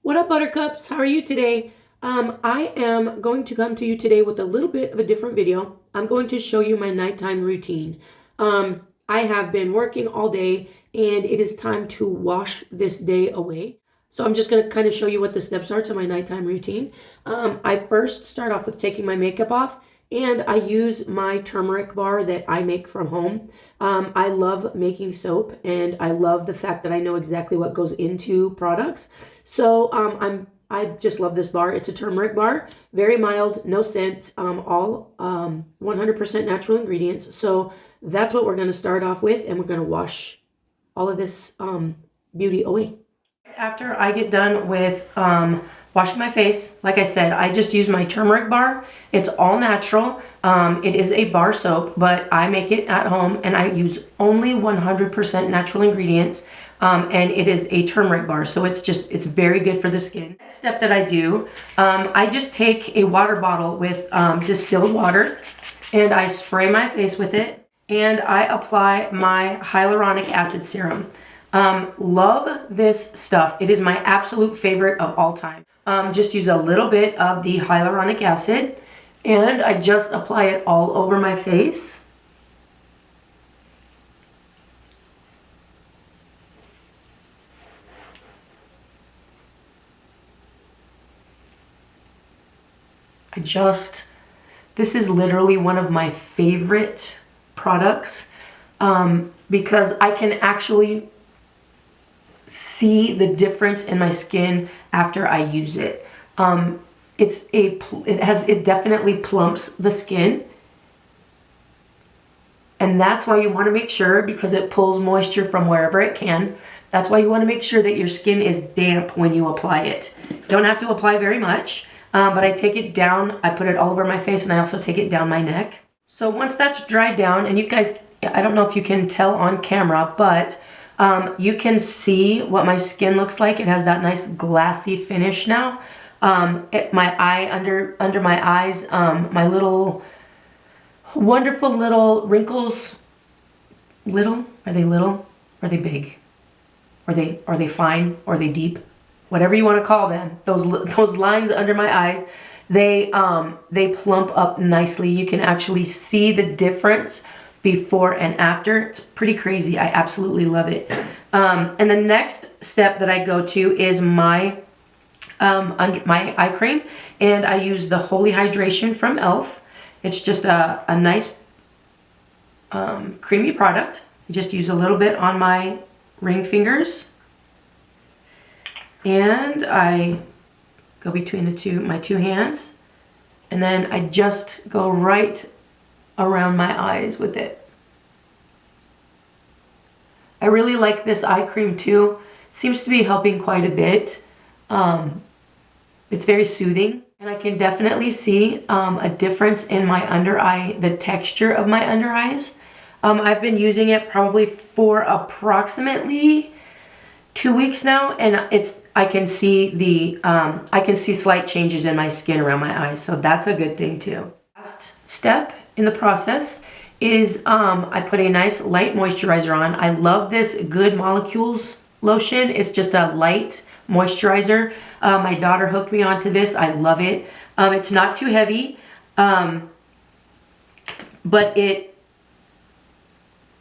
What up, buttercups? How are you today? I am going to come to you today with a little bit of a different video. I'm going to show you my nighttime routine. I have been working all day and it is time to wash this day away. So I'm just going to kind of show you what the steps are to my nighttime routine. I first start off with taking my makeup off, and I use my turmeric bar that I make from home. I love making soap, and I love the fact that I know exactly what goes into products. So I just love this bar. It's a turmeric bar, very mild, no scent, all 100% natural ingredients. So that's what we're going to start off with, and we're going to wash all of this beauty away. After I get done with washing my face, like I said, I just use my turmeric bar. It's all natural. It is a bar soap, but I make it at home and I use only 100% natural ingredients. And it is a turmeric bar, so it's very good for the skin. Next step that I do, I just take a water bottle with distilled water and I spray my face with it, and I apply my hyaluronic acid serum. Love this stuff. It is my absolute favorite of all time. Just use a little bit of the hyaluronic acid and I just apply it all over my face. This is literally one of my favorite products because I can actually see the difference in my skin after I use it. It definitely plumps the skin, and that's why you want to make sure, because it pulls moisture from wherever it can. That's why you want to make sure that your skin is damp when you apply it. You don't have to apply very much, but I take it down, I put it all over my face, and I also take it down my neck. So once that's dried down, and you guys, I don't know if you can tell on camera, but you can see what my skin looks like. It has that nice glassy finish now. My eye, under my eyes, my little wonderful little wrinkles. Little? Are they little? Are they big? Are they fine? Or are they deep? Whatever you want to call them. Those lines under my eyes, they plump up nicely. You can actually see the difference before and after. It's pretty crazy. I absolutely love it. And the next step that I go to is my eye cream, and I use the Holy Hydration from e.l.f. It's just a nice creamy product. I just use a little bit on my ring fingers, and I go between my two hands, and then I just go right around my eyes with it. I really like this eye cream too. Seems to be helping quite a bit. It's very soothing, and I can definitely see a difference in my under eye, the texture of my under eyes. I've been using it probably for approximately 2 weeks now, and I can see slight changes in my skin around my eyes, so that's a good thing too. Last step in the process is I put a nice light moisturizer on. I love this Good Molecules lotion. It's just a light moisturizer. My daughter hooked me onto this. I love it. It's not too heavy, but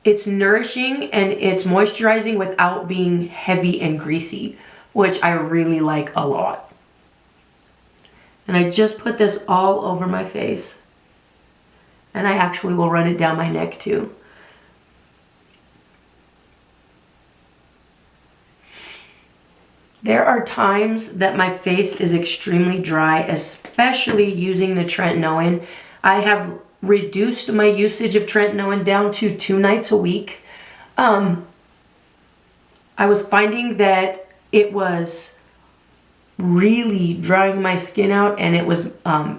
it's nourishing and it's moisturizing without being heavy and greasy, which I really like a lot. And I just put this all over my face. And I actually will run it down my neck too. There are times that my face is extremely dry, especially using the Tretinoin. I have reduced my usage of Tretinoin down to 2 nights a week. I was finding that it was really drying my skin out, and it was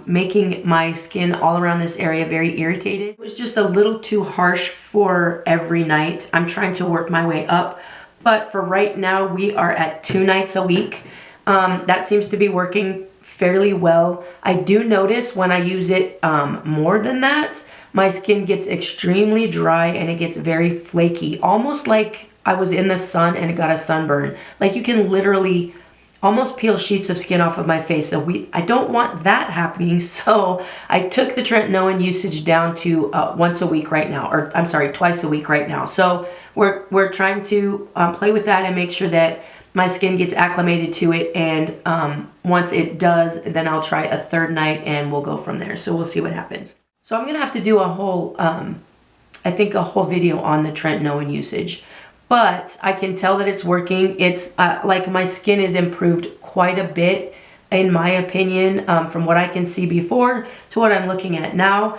making my skin all around this area very irritated. It was just a little too harsh for every night. I'm trying to work my way up, but for right now we are at 2 nights a week. That seems to be working fairly well. I do notice when I use it more than that, my skin gets extremely dry and it gets very flaky, almost like I was in the sun and it got a sunburn. Like you can literally almost peel sheets of skin off of my face. So I don't want that happening. So I took the Tretinoin usage down to once a week right now, or I'm sorry, twice a week right now. So we're trying to play with that and make sure that my skin gets acclimated to it. And once it does, then I'll try a third night and we'll go from there. So we'll see what happens. So I'm gonna have to do a whole, I think a whole video on the Tretinoin usage. But I can tell that it's working. It's like my skin is improved quite a bit, in my opinion, from what I can see before to what I'm looking at now.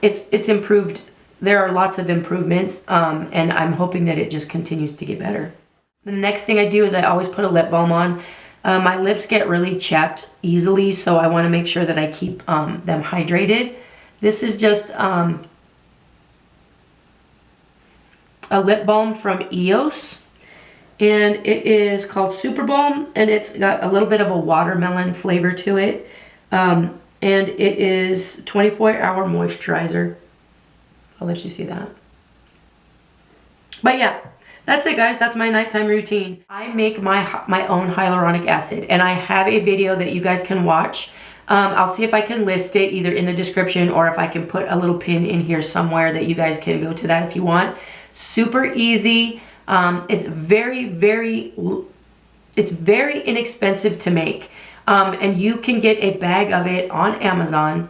It's improved. There are lots of improvements, and I'm hoping that it just continues to get better. The next thing I do is I always put a lip balm on. My lips get really chapped easily, so I want to make sure that I keep them hydrated. This is just a lip balm from EOS, and it is called Super Balm, and it's got a little bit of a watermelon flavor to it, and it is 24-hour moisturizer. I'll let you see that. But yeah, that's it, guys. That's my nighttime routine. I make my own hyaluronic acid, and I have a video that you guys can watch. I'll see if I can list it either in the description or if I can put a little pin in here somewhere that you guys can go to that if you want. Super easy. It's very inexpensive to make. And you can get a bag of it on Amazon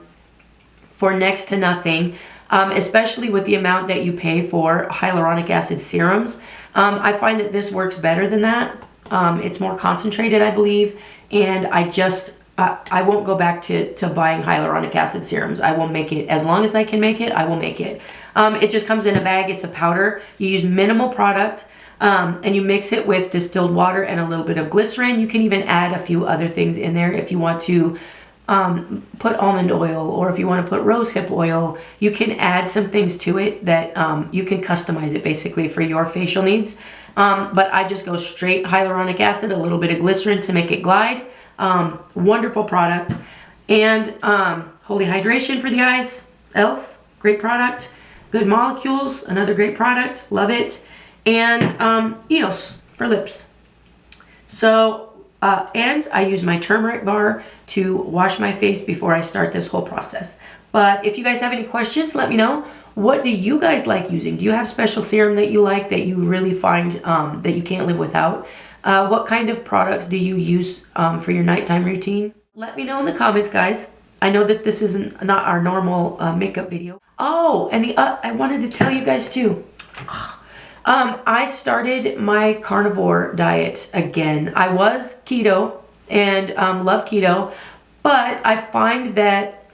for next to nothing, especially with the amount that you pay for hyaluronic acid serums. I find that this works better than that. It's more concentrated, I believe, and I won't go back to buying hyaluronic acid serums. I will make it. As long as I can make it, I will make it. It just comes in a bag. It's a powder. You use minimal product, and you mix it with distilled water and a little bit of glycerin. You can even add a few other things in there if you want to put almond oil, or if you want to put rosehip oil. You can add some things to it that you can customize it basically for your facial needs. But I just go straight hyaluronic acid, a little bit of glycerin to make it glide. Wonderful product. And Holy Hydration for the eyes, e.l.f., great product. Good Molecules, another great product, love it. And EOS for lips. So, and I use my turmeric bar to wash my face before I start this whole process. But if you guys have any questions, let me know. What do you guys like using? Do you have special serum that you like, that you really find that you can't live without? What kind of products do you use for your nighttime routine? Let me know in the comments, guys. I know that this isn't not our normal makeup video. Oh, and I wanted to tell you guys too. I started my carnivore diet again. I was keto and love keto, but I find that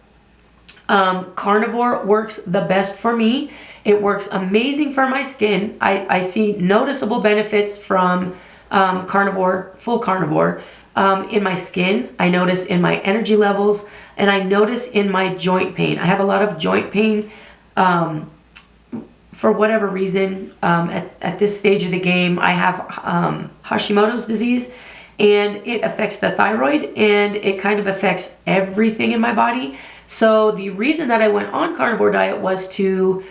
carnivore works the best for me. It works amazing for my skin. I see noticeable benefits from carnivore, full carnivore, in my skin. I notice in my energy levels, and I notice in my joint pain. I have a lot of joint pain for whatever reason. At this stage of the game, I have Hashimoto's disease, and it affects the thyroid, and it kind of affects everything in my body. So the reason that I went on carnivore diet was to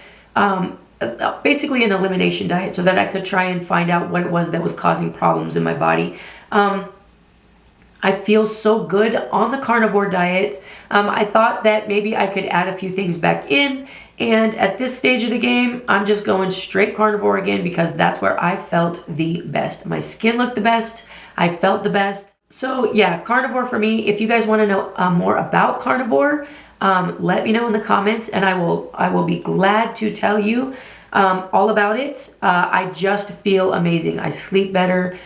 basically an elimination diet, so that I could try and find out what it was that was causing problems in my body. I feel so good on the carnivore diet. I thought that maybe I could add a few things back in, and at this stage of the game, I'm just going straight carnivore again because that's where I felt the best. My skin looked the best. I felt the best. So yeah, carnivore for me. If you guys want to know more about carnivore, let me know in the comments, and I will be glad to tell you all about it. I just feel amazing. I sleep better,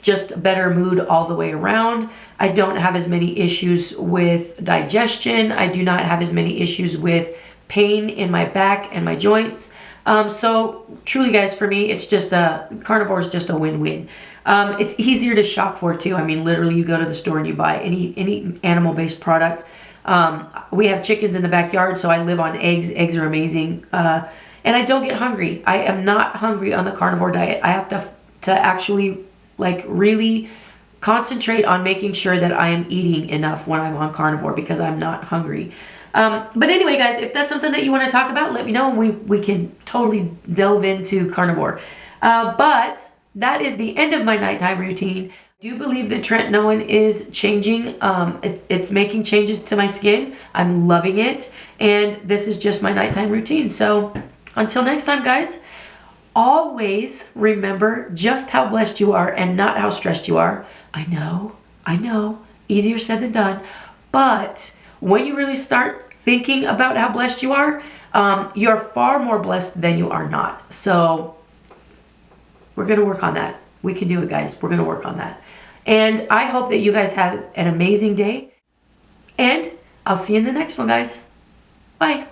just better mood all the way around. I don't have as many issues with digestion. I do not have as many issues with pain in my back and my joints. So truly, guys, for me, it's just carnivore is just a win-win. It's easier to shop for too. I mean, literally, you go to the store and you buy any animal-based product. We have chickens in the backyard, so I live on eggs. Eggs are amazing, and I don't get hungry. I am not hungry on the carnivore diet. I have to actually really concentrate on making sure that I am eating enough when I'm on carnivore because I'm not hungry. But anyway, guys, if that's something that you want to talk about, let me know, and we can totally delve into carnivore. But that is the end of my nighttime routine. I do believe that tretinoin is changing. It's making changes to my skin. I'm loving it. And this is just my nighttime routine. So until next time, guys, always remember just how blessed you are and not how stressed you are. I know, easier said than done. But when you really start thinking about how blessed you are, you're far more blessed than you are not. So we're going to work on that. We can do it, guys. We're going to work on that. And I hope that you guys have an amazing day. And I'll see you in the next one, guys. Bye.